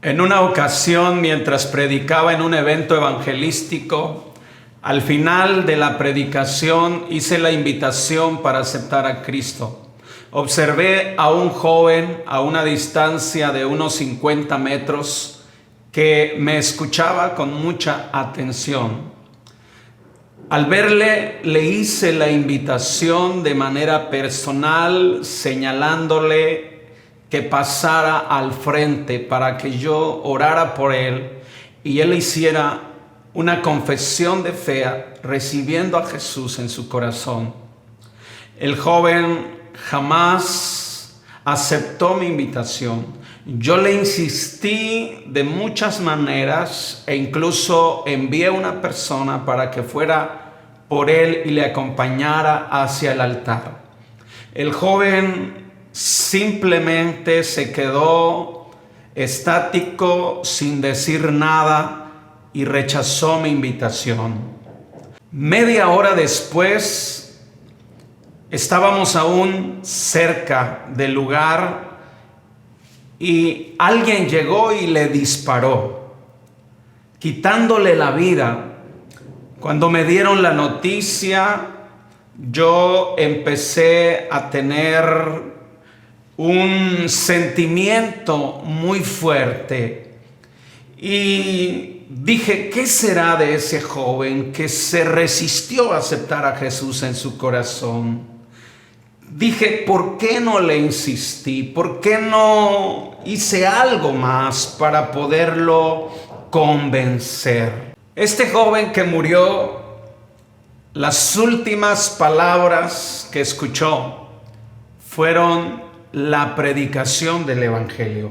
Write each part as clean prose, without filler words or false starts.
En una ocasión, mientras predicaba en un evento evangelístico, al final de la predicación hice la invitación para aceptar a Cristo. Observé a un joven a una distancia de unos 50 metros que me escuchaba con mucha atención. Al verle, le hice la invitación de manera personal, señalándole que pasara al frente para que yo orara por él y él hiciera una confesión de fe recibiendo a Jesús en su corazón. El joven jamás aceptó mi invitación. Yo le insistí de muchas maneras e incluso envié una persona para que fuera por él y le acompañara hacia el altar. El joven simplemente se quedó estático sin decir nada y rechazó mi invitación. Media hora después estábamos aún cerca del lugar y alguien llegó y le disparó, quitándole la vida. Cuando me dieron la noticia, yo empecé a tener un sentimiento muy fuerte y dije, ¿qué será de ese joven que se resistió a aceptar a Jesús en su corazón? Dije, ¿por qué no le insistí? ¿Por qué no hice algo más para poderlo convencer? Este joven que murió, las últimas palabras que escuchó fueron la predicación del Evangelio.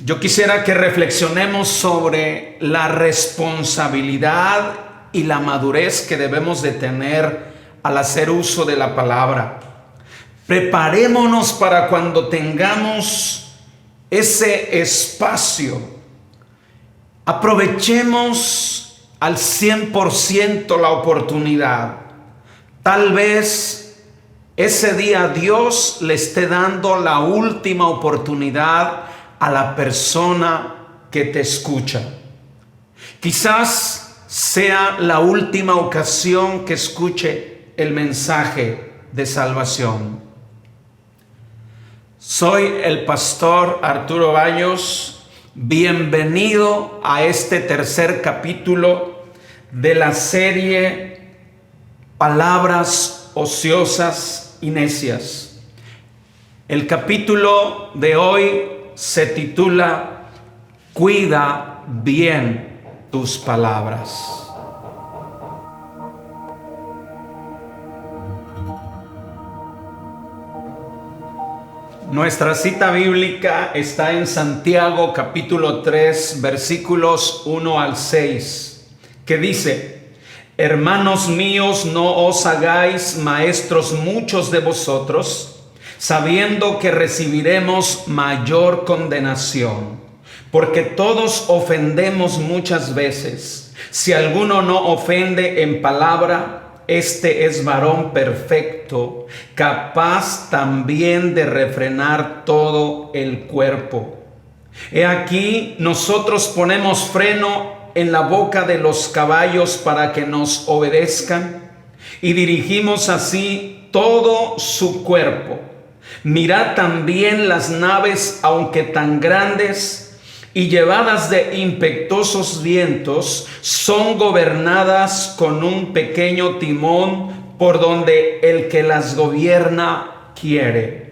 Yo quisiera que reflexionemos sobre la responsabilidad y la madurez que debemos de tener al hacer uso de la palabra. Preparémonos para cuando tengamos ese espacio. Aprovechemos al 100% la oportunidad. Tal vez ese día Dios le esté dando la última oportunidad a la persona que te escucha. Quizás sea la última ocasión que escuche el mensaje de salvación. Soy el pastor Arturo Baños. Bienvenido a este tercer capítulo de la serie Palabras ociosas y necias. El capítulo de hoy se titula Cuida bien tus palabras. Nuestra cita bíblica está en Santiago capítulo 3 versículos 1 al 6, que dice: Hermanos míos, no os hagáis maestros muchos de vosotros, sabiendo que recibiremos mayor condenación, porque todos ofendemos muchas veces. Si alguno no ofende en palabra, este es varón perfecto, capaz también de refrenar todo el cuerpo. He aquí, nosotros ponemos freno en la boca de los caballos para que nos obedezcan y dirigimos así todo su cuerpo. Mirad también las naves, aunque tan grandes y llevadas de impetuosos vientos, son gobernadas con un pequeño timón por donde el que las gobierna quiere.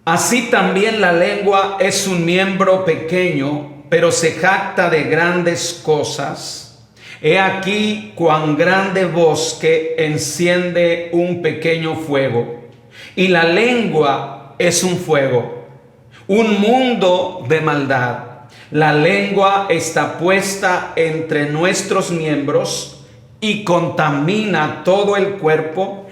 Así también la lengua es un miembro pequeño, pero se jacta de grandes cosas. He aquí cuán grande bosque enciende un pequeño fuego. Y la lengua es un fuego, un mundo de maldad. La lengua está puesta entre nuestros miembros y contamina todo el cuerpo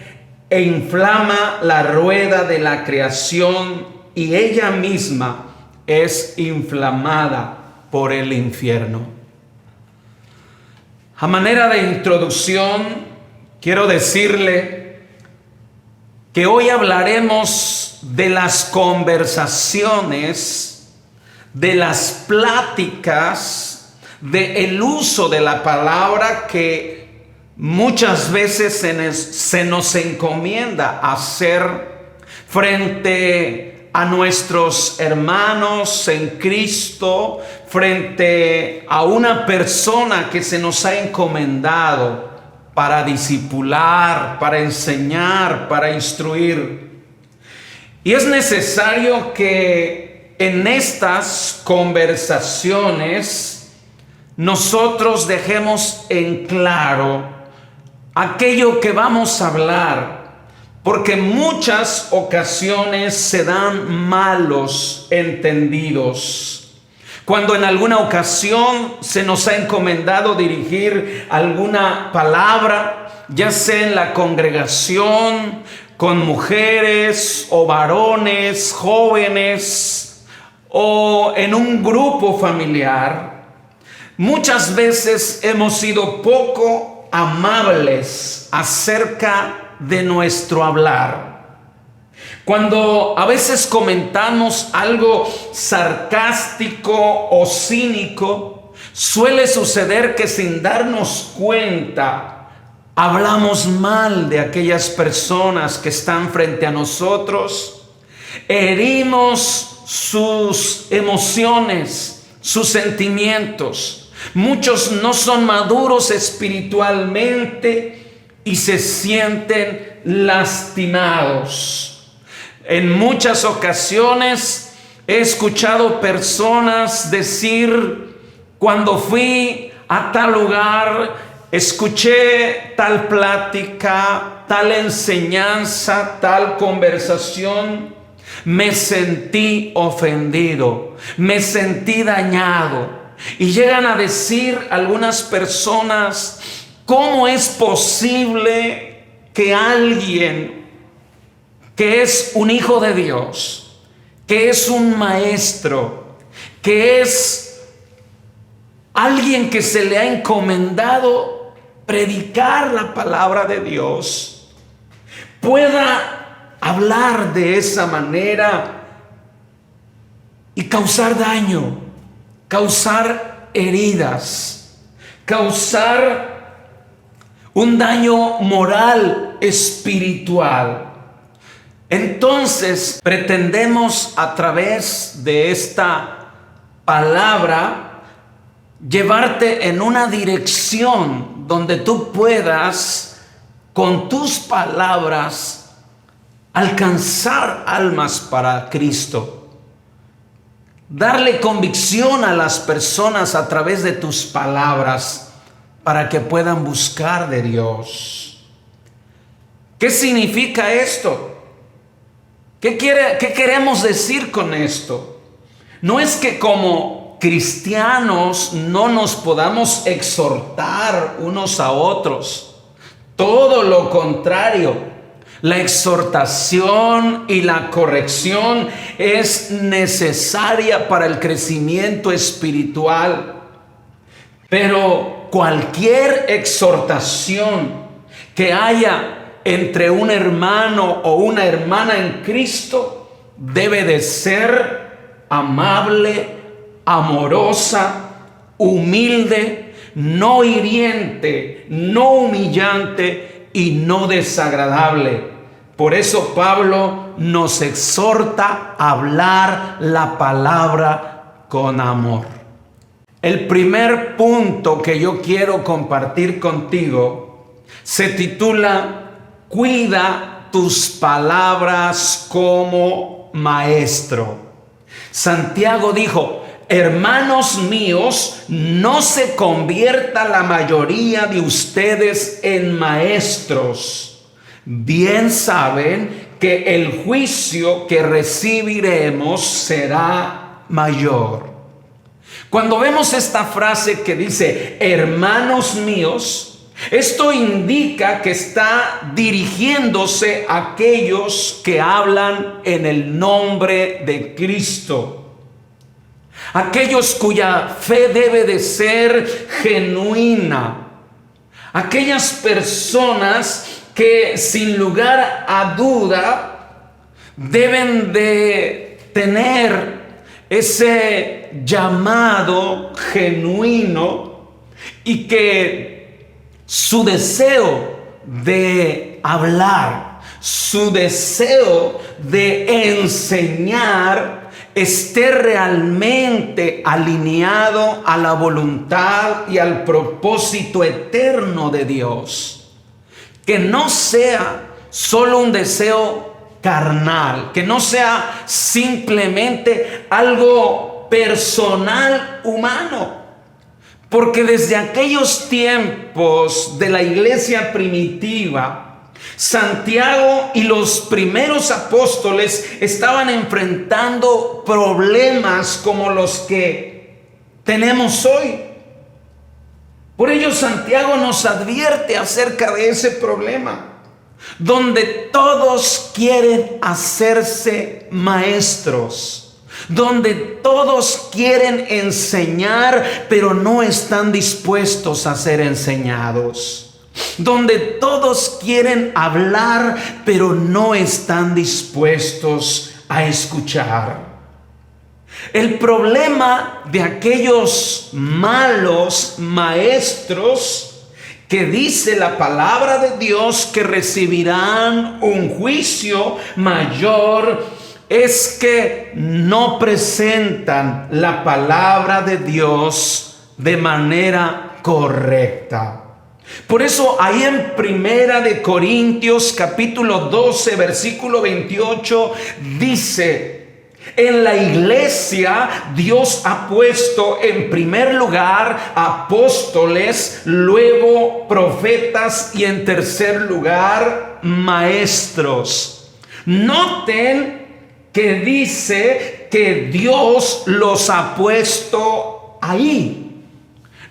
e inflama la rueda de la creación, y ella misma es inflamada por el infierno. A manera de introducción, quiero decirle que hoy hablaremos de las conversaciones de las pláticas, del uso de la palabra que muchas veces se nos encomienda hacer frente a nuestros hermanos en Cristo, frente a una persona que se nos ha encomendado para discipular, para enseñar, para instruir. Y es necesario que en estas conversaciones nosotros dejemos en claro aquello que vamos a hablar, porque en muchas ocasiones se dan malos entendidos. Cuando en alguna ocasión se nos ha encomendado dirigir alguna palabra, ya sea en la congregación, con mujeres o varones, jóvenes, o en un grupo familiar, muchas veces hemos sido poco amables acerca de nuestro hablar. Cuando a veces comentamos algo sarcástico o cínico, suele suceder que sin darnos cuenta hablamos mal de aquellas personas que están frente a nosotros, herimos sus emociones, sus sentimientos. Muchos no son maduros espiritualmente y se sienten lastimados. En muchas ocasiones he escuchado personas decir: cuando fui a tal lugar, escuché tal plática, tal enseñanza, tal conversación, me sentí ofendido, me sentí dañado. Y llegan a decir algunas personas: ¿cómo es posible que alguien que es un hijo de Dios, que es un maestro, que es alguien que se le ha encomendado predicar la palabra de Dios, pueda hablar de esa manera y causar daño, causar heridas, causar un daño moral, espiritual? Entonces, pretendemos a través de esta palabra llevarte en una dirección donde tú puedas, con tus palabras, alcanzar almas para Cristo. Darle convicción a las personas a través de tus palabras para que puedan buscar de Dios. ¿Qué significa esto? ¿Qué queremos decir con esto? No es que como cristianos no nos podamos exhortar unos a otros. Todo lo contrario. La exhortación y la corrección es necesaria para el crecimiento espiritual. Pero cualquier exhortación que haya entre un hermano o una hermana en Cristo debe de ser amable, amorosa, humilde, no hiriente, no humillante y no desagradable. Por eso Pablo nos exhorta a hablar la palabra con amor. El primer punto que yo quiero compartir contigo se titula: cuida tus palabras como maestro. Santiago dijo: hermanos míos, no se convierta la mayoría de ustedes en maestros. Bien saben que el juicio que recibiremos será mayor. Cuando vemos esta frase que dice hermanos míos, esto indica que está dirigiéndose a aquellos que hablan en el nombre de Cristo. Aquellos cuya fe debe de ser genuina. Aquellas personas que sin lugar a duda deben de tener ese ese llamado genuino y que su deseo de hablar, su deseo de enseñar esté realmente alineado a la voluntad y al propósito eterno de Dios. Que no sea solo un deseo carnal, que no sea simplemente algo personal humano. Porque desde aquellos tiempos de la iglesia primitiva, Santiago y los primeros apóstoles estaban enfrentando problemas como los que tenemos hoy. Por ello Santiago nos advierte acerca de ese problema, donde todos quieren hacerse maestros, donde todos quieren enseñar, pero no están dispuestos a ser enseñados. Donde todos quieren hablar, pero no están dispuestos a escuchar. El problema de aquellos malos maestros que dice la palabra de Dios que recibirán un juicio mayor es que no presentan la palabra de Dios de manera correcta. Por eso ahí en Primera de Corintios capítulo 12 versículo 28 dice: en la iglesia Dios ha puesto en primer lugar apóstoles, luego profetas y en tercer lugar maestros. Noten que dice que Dios los ha puesto ahí.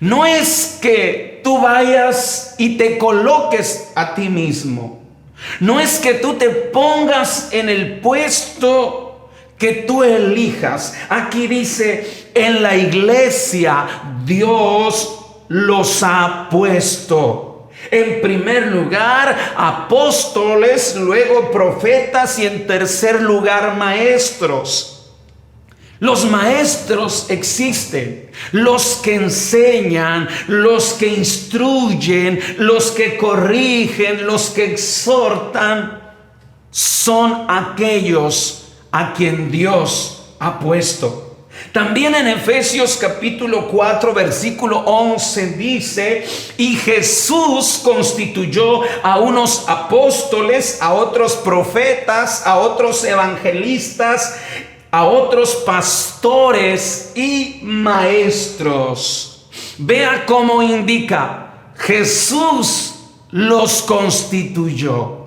No es que tú vayas y te coloques a ti mismo. No es que tú te pongas en el puesto que tú elijas. Aquí dice, en la iglesia Dios los ha puesto. En primer lugar, apóstoles, luego profetas y en tercer lugar, maestros. Los maestros existen, los que enseñan, los que instruyen, los que corrigen, los que exhortan, son aquellos a quien Dios ha puesto. También en Efesios capítulo 4 versículo 11 dice: y Jesús constituyó a unos apóstoles, a otros profetas, a otros evangelistas, a otros pastores y maestros. Vea cómo indica: Jesús los constituyó.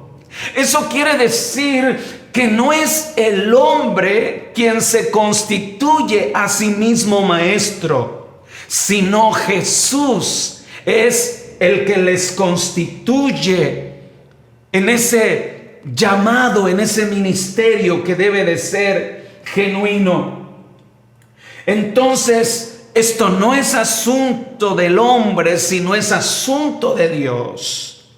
Eso quiere decir que no es el hombre quien se constituye a sí mismo maestro, sino Jesús es el que les constituye en ese llamado, en ese ministerio que debe de ser genuino. Entonces, esto no es asunto del hombre, sino es asunto de Dios.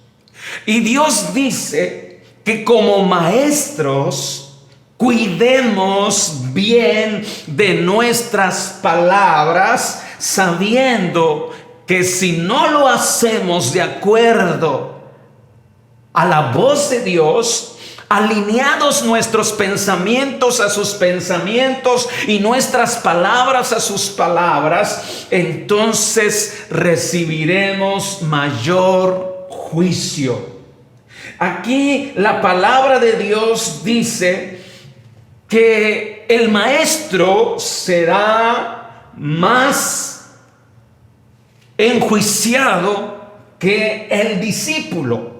Y Dios dice que como maestros cuidemos bien de nuestras palabras, sabiendo que si no lo hacemos de acuerdo a la voz de Dios, alineados nuestros pensamientos a sus pensamientos y nuestras palabras a sus palabras, entonces recibiremos mayor juicio. Aquí la palabra de Dios dice que el maestro será más enjuiciado que el discípulo.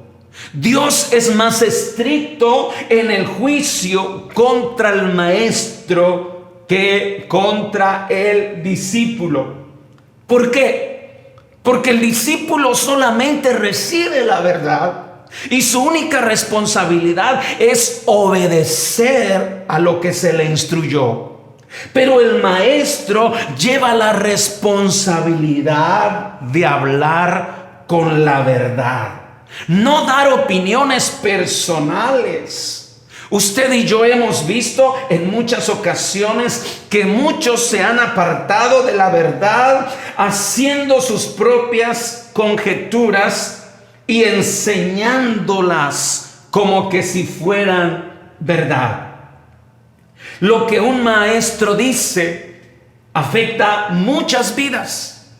Dios es más estricto en el juicio contra el maestro que contra el discípulo. ¿Por qué? Porque el discípulo solamente recibe la verdad y su única responsabilidad es obedecer a lo que se le instruyó. Pero el maestro lleva la responsabilidad de hablar con la verdad. No dar opiniones personales. Usted y yo hemos visto en muchas ocasiones que muchos se han apartado de la verdad, haciendo sus propias conjeturas y enseñándolas como que si fueran verdad. Lo que un maestro dice afecta muchas vidas.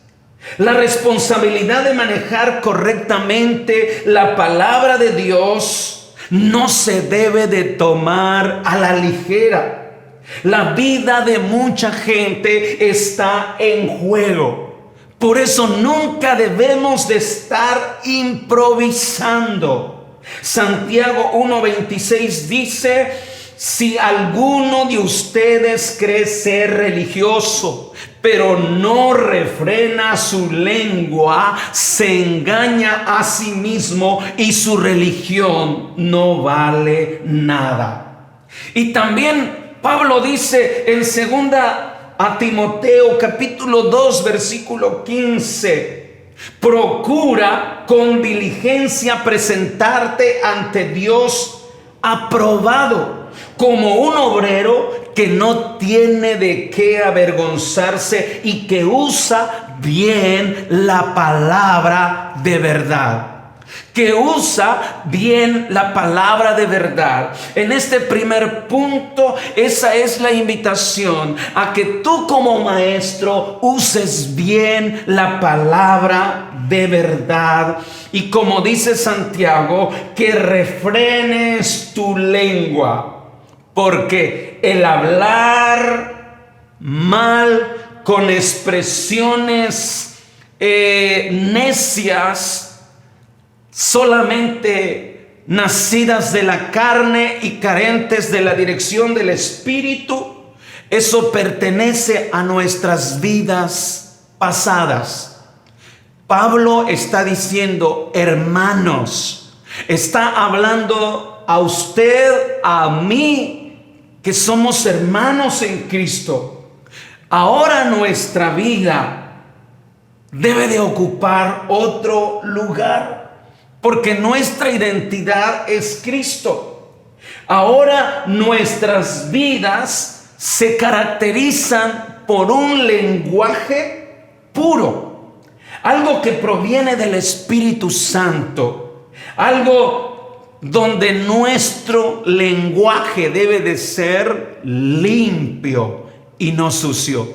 La responsabilidad de manejar correctamente la palabra de Dios no se debe de tomar a la ligera. La vida de mucha gente está en juego. Por eso nunca debemos de estar improvisando. Santiago 1:26 dice: si alguno de ustedes cree ser religioso, pero no refrena su lengua, se engaña a sí mismo y su religión no vale nada. Y también Pablo dice en 2 a Timoteo capítulo 2 versículo 15: procura con diligencia presentarte ante Dios aprobado, como un obrero que no tiene de qué avergonzarse y que usa bien la palabra de verdad. Que usa bien la palabra de verdad. En este primer punto, esa es la invitación a que tú como maestro uses bien la palabra de verdad. Y como dice Santiago, que refrenes tu lengua. Porque el hablar mal con expresiones necias, solamente nacidas de la carne y carentes de la dirección del Espíritu, eso pertenece a nuestras vidas pasadas. Pablo está diciendo, hermanos, está hablando a usted, a mí, que somos hermanos en Cristo. Ahora nuestra vida debe de ocupar otro lugar, porque nuestra identidad es Cristo. Ahora nuestras vidas se caracterizan por un lenguaje puro, algo que proviene del Espíritu Santo, algo donde nuestro lenguaje debe de ser limpio y no sucio.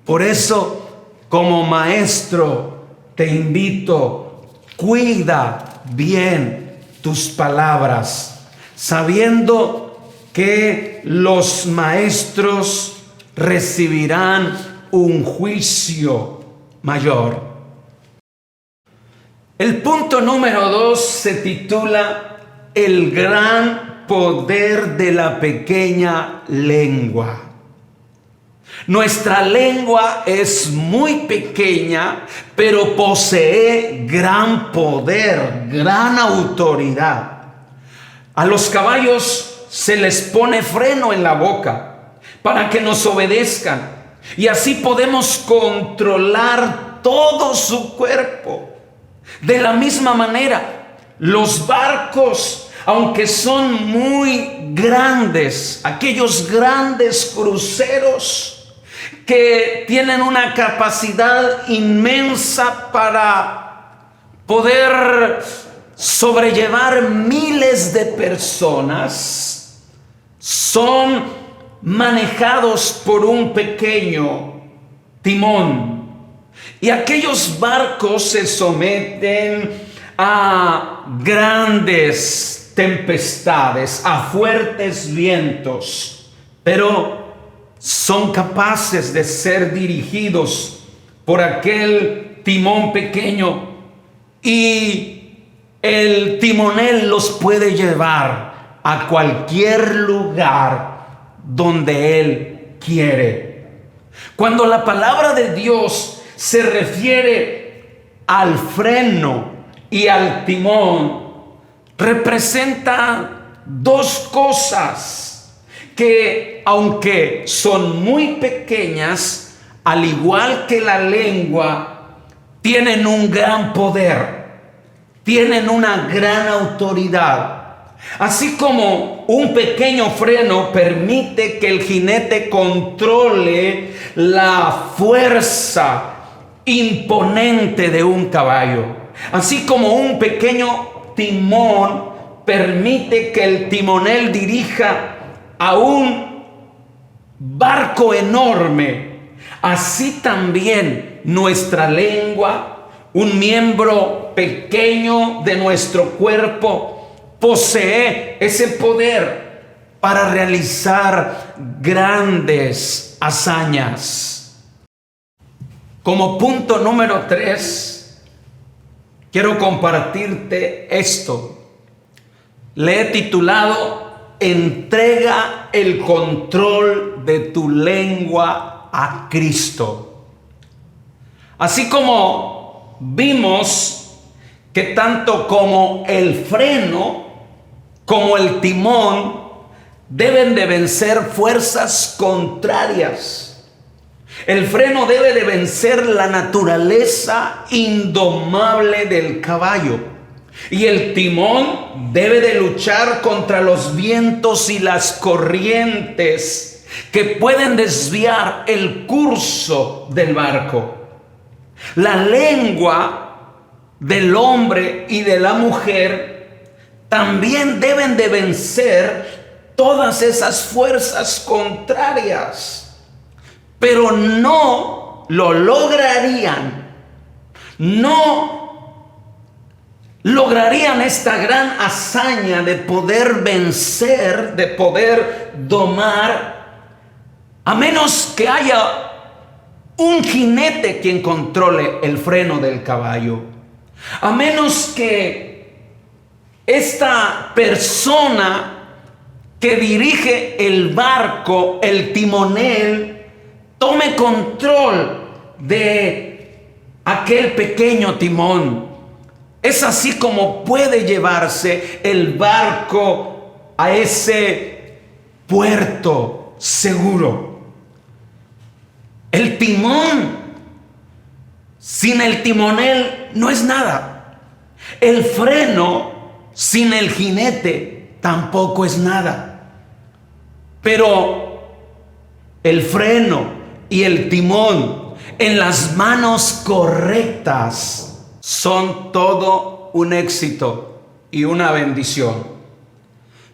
Por eso, como maestro, te invito, cuida bien tus palabras, sabiendo que los maestros recibirán un juicio mayor. El punto número 2 se titula el gran poder de la pequeña lengua. Nuestra lengua es muy pequeña, pero posee gran poder, gran autoridad. A los caballos se les pone freno en la boca para que nos obedezcan, y así podemos controlar todo su cuerpo. De la misma manera, los barcos, aunque son muy grandes, aquellos grandes cruceros que tienen una capacidad inmensa para poder sobrellevar miles de personas, son manejados por un pequeño timón. Y aquellos barcos se someten a grandes tempestades, a fuertes vientos, pero son capaces de ser dirigidos por aquel timón pequeño, y el timonel los puede llevar a cualquier lugar donde él quiere. Cuando la palabra de Dios se refiere al freno y al timón, representa dos cosas que, aunque son muy pequeñas, al igual que la lengua, tienen un gran poder, tienen una gran autoridad. Así como un pequeño freno permite que el jinete controle la fuerza imponente de un caballo, así como un pequeño timón permite que el timonel dirija a un barco enorme, así también nuestra lengua, un miembro pequeño de nuestro cuerpo, posee ese poder para realizar grandes hazañas. Como punto número 3, quiero compartirte esto. Le he titulado: entrega el control de tu lengua a Cristo. Así como vimos que tanto como el freno como el timón deben de vencer fuerzas contrarias. El freno debe de vencer la naturaleza indomable del caballo, y el timón debe de luchar contra los vientos y las corrientes que pueden desviar el curso del barco. La lengua del hombre y de la mujer también deben de vencer todas esas fuerzas contrarias, pero no lo lograrían, no lograrían esta gran hazaña de poder vencer, de poder domar, a menos que haya un jinete quien controle el freno del caballo, a menos que esta persona que dirige el barco, el timonel, tome control de aquel pequeño timón. Es así como puede llevarse el barco a ese puerto seguro. El timón, sin el timonel no es nada. El freno sin el jinete tampoco es nada. Pero el freno y el timón en las manos correctas son todo un éxito y una bendición.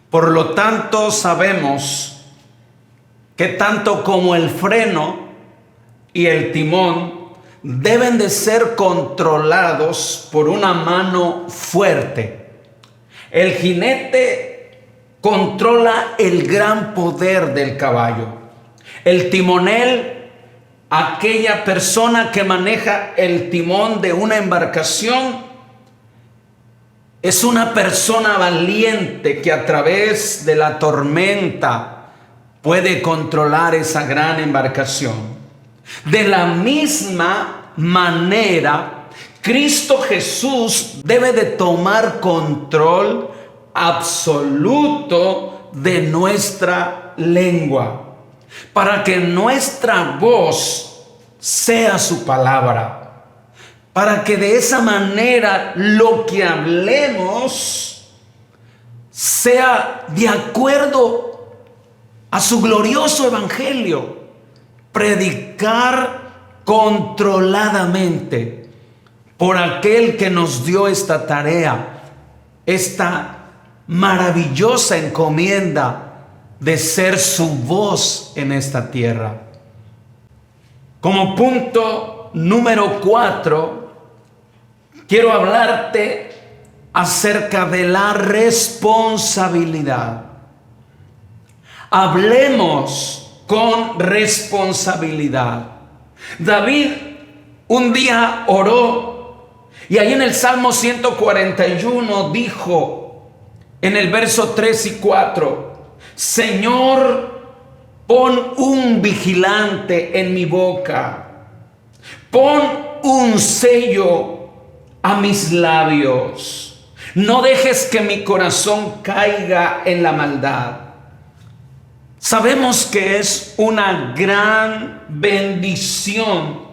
Por lo tanto, sabemos que tanto como el freno y el timón deben de ser controlados por una mano fuerte. El jinete controla el gran poder del caballo. El timonel, aquella persona que maneja el timón de una embarcación, es una persona valiente que a través de la tormenta puede controlar esa gran embarcación. De la misma manera, Cristo Jesús debe de tomar control absoluto de nuestra lengua, para que nuestra voz sea su palabra, para que de esa manera lo que hablemos sea de acuerdo a su glorioso evangelio. Predicar controladamente por aquel que nos dio esta tarea, esta maravillosa encomienda de ser su voz en esta tierra. Como punto número 4, quiero hablarte acerca de la responsabilidad. Hablemos con responsabilidad. David un día oró, y ahí en el Salmo 141 dijo, en el verso 3 y 4, Señor, pon un vigilante en mi boca, pon un sello a mis labios, no dejes que mi corazón caiga en la maldad. Sabemos que es una gran bendición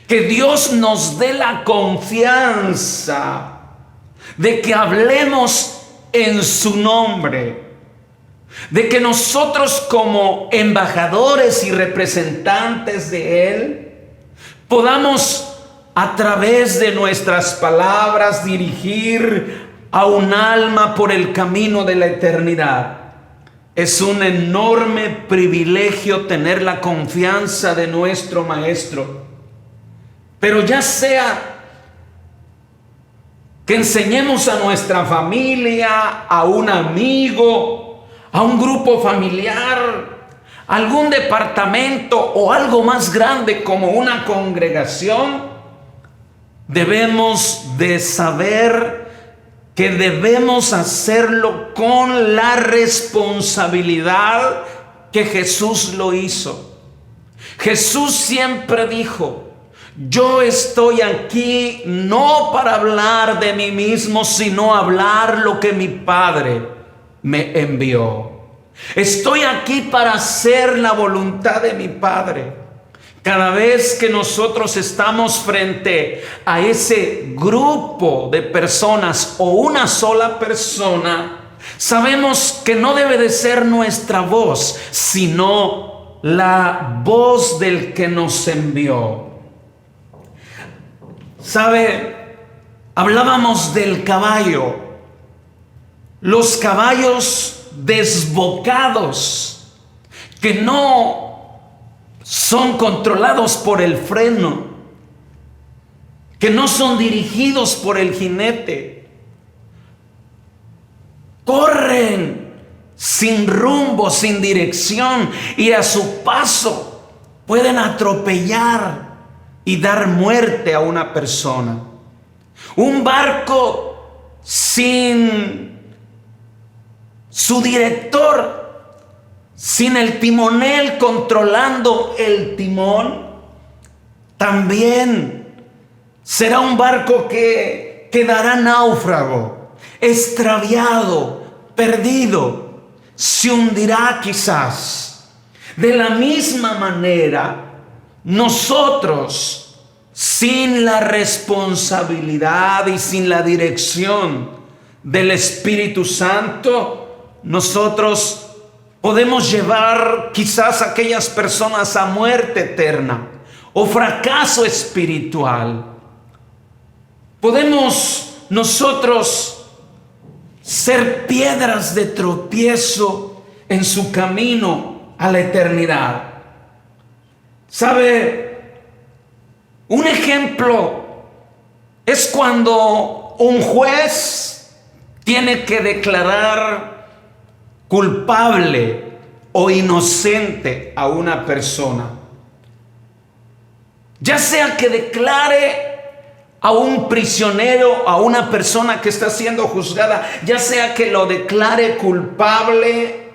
que Dios nos dé la confianza de que hablemos en su nombre, de que nosotros como embajadores y representantes de Él podamos a través de nuestras palabras dirigir a un alma por el camino de la eternidad. Es un enorme privilegio tener la confianza de nuestro Maestro. Pero ya sea que enseñemos a nuestra familia, a un amigo, a un grupo familiar, algún departamento o algo más grande como una congregación, debemos de saber que debemos hacerlo con la responsabilidad que Jesús lo hizo. Jesús siempre dijo: yo estoy aquí no para hablar de mí mismo, sino hablar lo que mi Padre me envió. Estoy aquí para hacer la voluntad de mi Padre. Cada vez que nosotros estamos frente a ese grupo de personas o una sola persona, sabemos que no debe de ser nuestra voz, sino la voz del que nos envió. ¿Sabe? Hablábamos del caballo. Los caballos desbocados, que no son controlados por el freno, que no son dirigidos por el jinete, corren sin rumbo, sin dirección, y a su paso pueden atropellar y dar muerte a una persona. Un barco sin su director, sin el timonel controlando el timón, también será un barco que quedará náufrago, extraviado, perdido, se hundirá quizás. De la misma manera, nosotros, sin la responsabilidad y sin la dirección del Espíritu Santo, nosotros podemos llevar quizás a aquellas personas a muerte eterna o fracaso espiritual. Podemos nosotros ser piedras de tropiezo en su camino a la eternidad. ¿Sabe? Un ejemplo es cuando un juez tiene que declarar culpable o inocente a una persona. Ya sea que declare a un prisionero, a una persona que está siendo juzgada, ya sea que lo declare culpable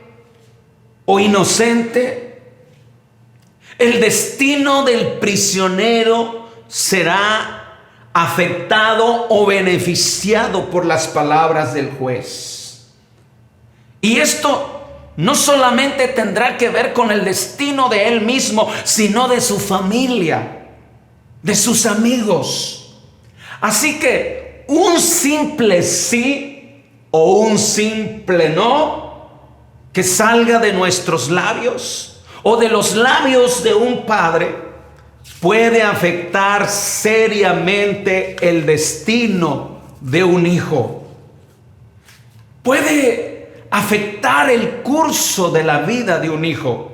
o inocente, el destino del prisionero será afectado o beneficiado por las palabras del juez. Y esto no solamente tendrá que ver con el destino de él mismo, sino de su familia, de sus amigos. Así que un simple sí o un simple no que salga de nuestros labios o de los labios de un padre puede afectar seriamente el destino de un hijo. Puede afectar el curso de la vida de un hijo.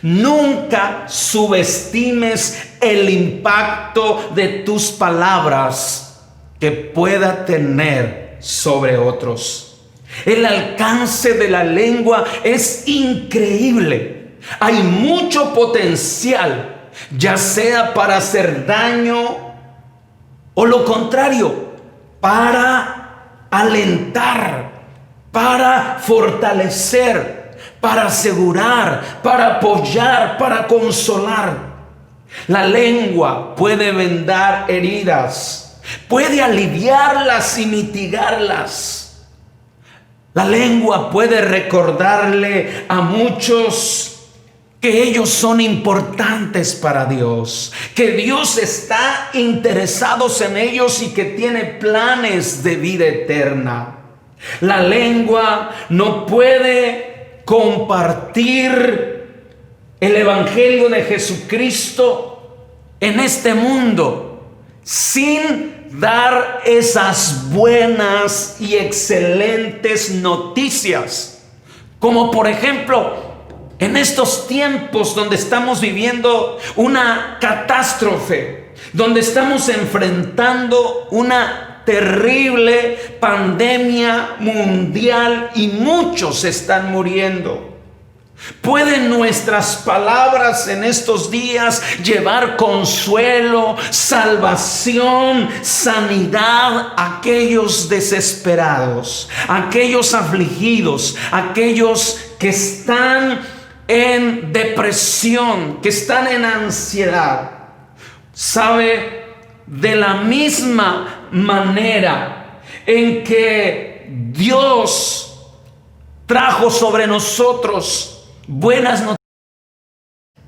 Nunca subestimes el impacto de tus palabras que pueda tener sobre otros. El alcance de la lengua es increíble. Hay mucho potencial, ya sea para hacer daño o lo contrario, para alentar, para fortalecer, para asegurar, para apoyar, para consolar. La lengua puede vendar heridas, puede aliviarlas y mitigarlas. La lengua puede recordarle a muchos que ellos son importantes para Dios, que Dios está interesado en ellos y que tiene planes de vida eterna. La lengua no puede compartir el Evangelio de Jesucristo en este mundo sin dar esas buenas y excelentes noticias. Como por ejemplo, en estos tiempos donde estamos viviendo una catástrofe, donde estamos enfrentando una terrible pandemia mundial y muchos están muriendo. ¿Pueden nuestras palabras en estos días llevar consuelo, salvación, sanidad a aquellos desesperados, a aquellos afligidos, a aquellos que están en depresión, que están en ansiedad? ¿Sabe? De la misma manera en que Dios trajo sobre nosotros buenas noticias,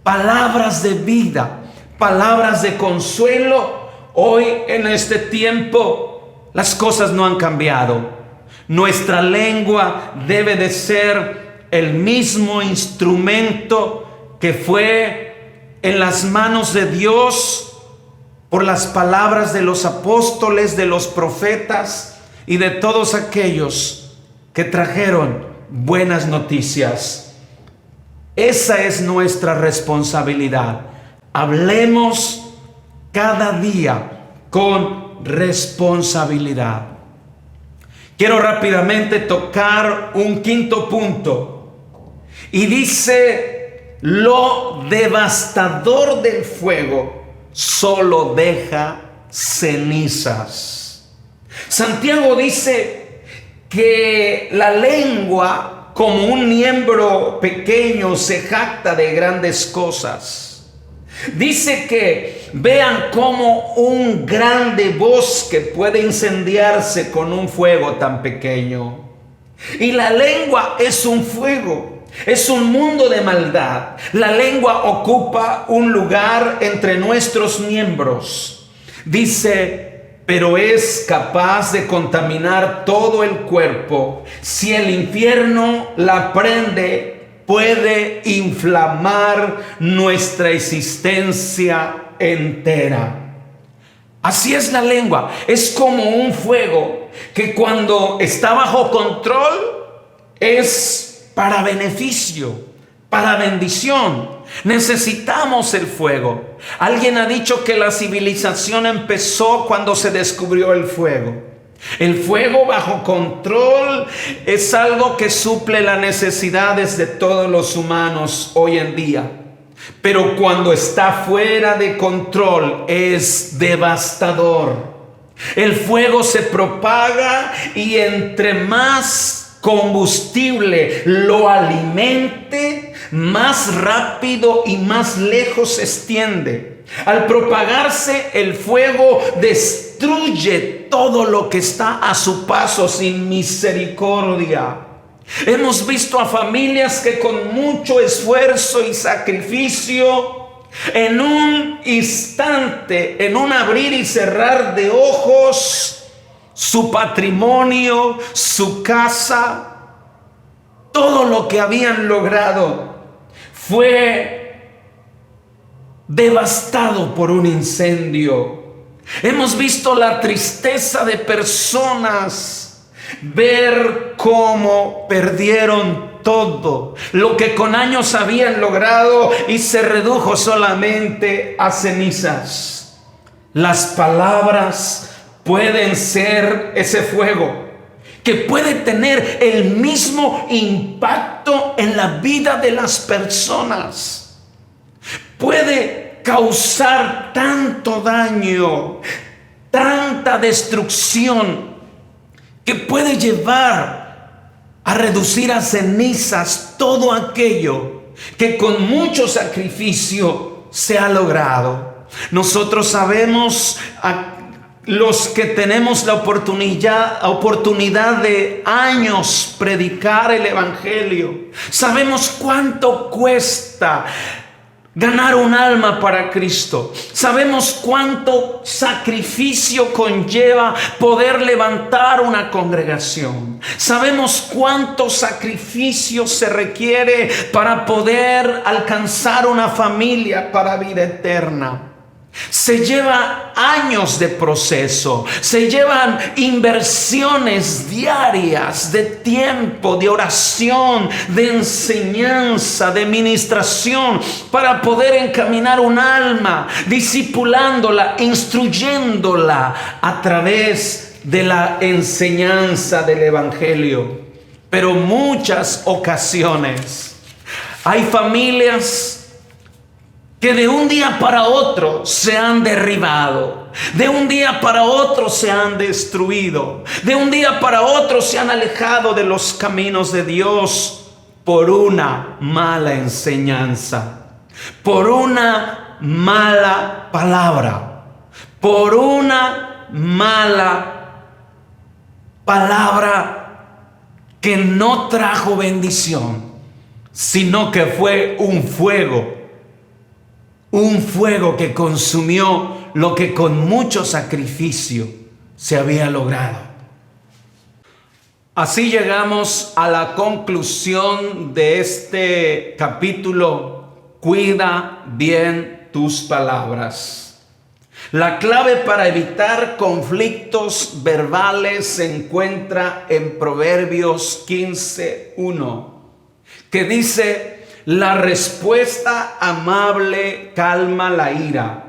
palabras de vida, palabras de consuelo, hoy en este tiempo las cosas no han cambiado. Nuestra lengua debe de ser el mismo instrumento que fue en las manos de Dios por las palabras de los apóstoles, de los profetas y de todos aquellos que trajeron buenas noticias. Esa es nuestra responsabilidad. Hablemos cada día con responsabilidad. Quiero rápidamente tocar un quinto punto. Y dice: lo devastador del fuego solo deja cenizas. Santiago dice que la lengua, como un miembro pequeño, se jacta de grandes cosas. Dice que vean cómo un grande bosque puede incendiarse con un fuego tan pequeño. Y la lengua es un fuego, es un mundo de maldad. La lengua ocupa un lugar entre nuestros miembros. Dice: pero es capaz de contaminar todo el cuerpo. Si el infierno la prende, puede inflamar nuestra existencia entera. Así es la lengua. Es como un fuego que cuando está bajo control es para beneficio, para bendición. Necesitamos el fuego. Alguien ha dicho que la civilización empezó cuando se descubrió el fuego. El fuego bajo control es algo que suple las necesidades de todos los humanos hoy en día. Pero cuando está fuera de control es devastador. El fuego se propaga y entre más combustible lo alimente, más rápido y más lejos se extiende. Al propagarse, el fuego destruye todo lo que está a su paso sin misericordia. Hemos visto a familias que con mucho esfuerzo y sacrificio, en un instante, en un abrir y cerrar de ojos, su patrimonio, su casa, todo lo que habían logrado fue devastado por un incendio. Hemos visto la tristeza de personas, ver cómo perdieron todo lo que con años habían logrado y se redujo solamente a cenizas. Las palabras pueden ser ese fuego que puede tener el mismo impacto en la vida de las personas. Puede causar tanto daño, tanta destrucción, que puede llevar a reducir a cenizas todo aquello que con mucho sacrificio se ha logrado. Nosotros sabemos, los que tenemos la oportunidad de años predicar el Evangelio, sabemos cuánto cuesta ganar un alma para Cristo. Sabemos cuánto sacrificio conlleva poder levantar una congregación. Sabemos cuánto sacrificio se requiere para poder alcanzar una familia para vida eterna. Se lleva años de proceso, se llevan inversiones diarias de tiempo, de oración, de enseñanza, de ministración para poder encaminar un alma, discipulándola, instruyéndola a través de la enseñanza del Evangelio. Pero muchas ocasiones hay familias que de un día para otro se han derribado, de un día para otro se han destruido, de un día para otro se han alejado de los caminos de Dios por una mala enseñanza, por una mala palabra, por una mala palabra que no trajo bendición, sino que fue un fuego que consumió lo que con mucho sacrificio se había logrado. Así llegamos a la conclusión de este capítulo. Cuida bien tus palabras. La clave para evitar conflictos verbales se encuentra en Proverbios 15:1, que dice: la respuesta amable calma la ira.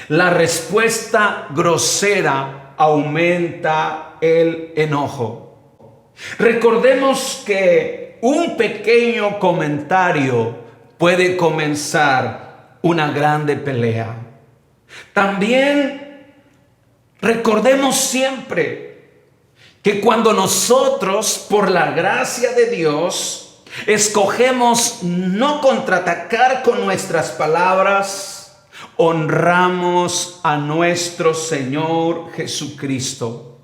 La respuesta grosera aumenta el enojo. Recordemos que un pequeño comentario puede comenzar una grande pelea. También recordemos siempre que cuando nosotros, por la gracia de Dios, escogemos no contraatacar con nuestras palabras, honramos a nuestro Señor Jesucristo.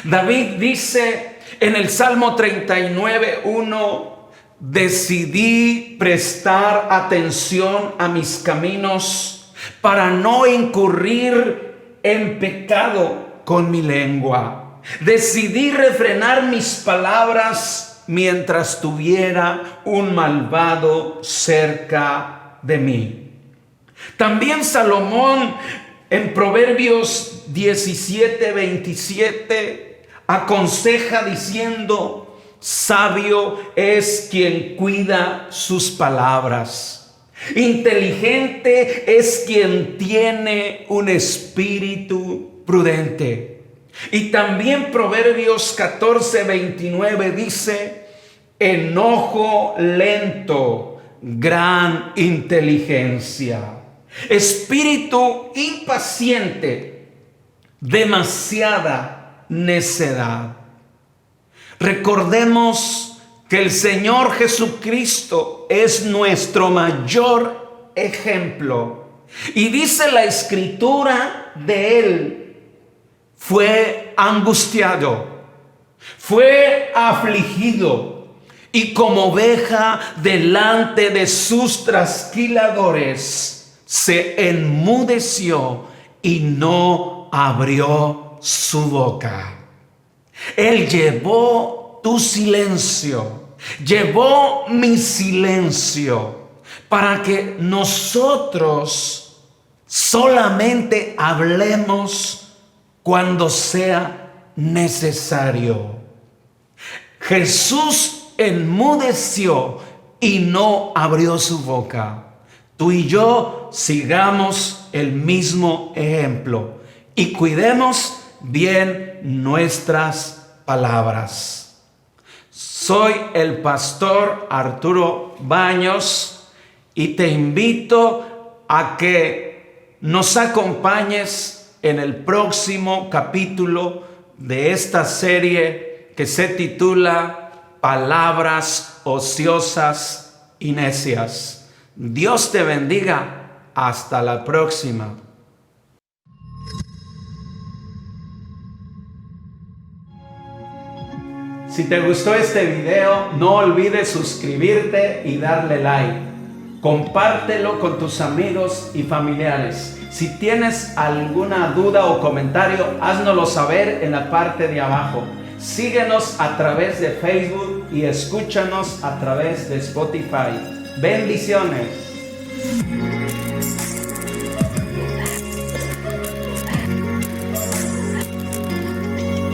David dice en el Salmo 39:1: decidí prestar atención a mis caminos para no incurrir en pecado con mi lengua. Decidí refrenar mis palabras mientras tuviera un malvado cerca de mí. También Salomón en Proverbios 17:27 aconseja diciendo: sabio es quien cuida sus palabras. Inteligente es quien tiene un espíritu prudente. Y también Proverbios 14:29 dice: enojo lento, gran inteligencia. Espíritu impaciente, demasiada necedad. Recordemos que el Señor Jesucristo es nuestro mayor ejemplo. Y dice la Escritura de Él: fue angustiado, fue afligido, y como oveja delante de sus trasquiladores, se enmudeció y no abrió su boca. Él llevó tu silencio, llevó mi silencio, para que nosotros solamente hablemos cuando sea necesario. Jesús enmudeció y no abrió su boca. Tú y yo sigamos el mismo ejemplo y cuidemos bien nuestras palabras. Soy el pastor Arturo Baños y te invito a que nos acompañes en el próximo capítulo de esta serie que se titula Palabras ociosas y necias. Dios te bendiga. Hasta la próxima. Si te gustó este video, no olvides suscribirte y darle like. Compártelo con tus amigos y familiares. Si tienes alguna duda o comentario, háznoslo saber en la parte de abajo. Síguenos a través de Facebook y escúchanos a través de Spotify. Bendiciones.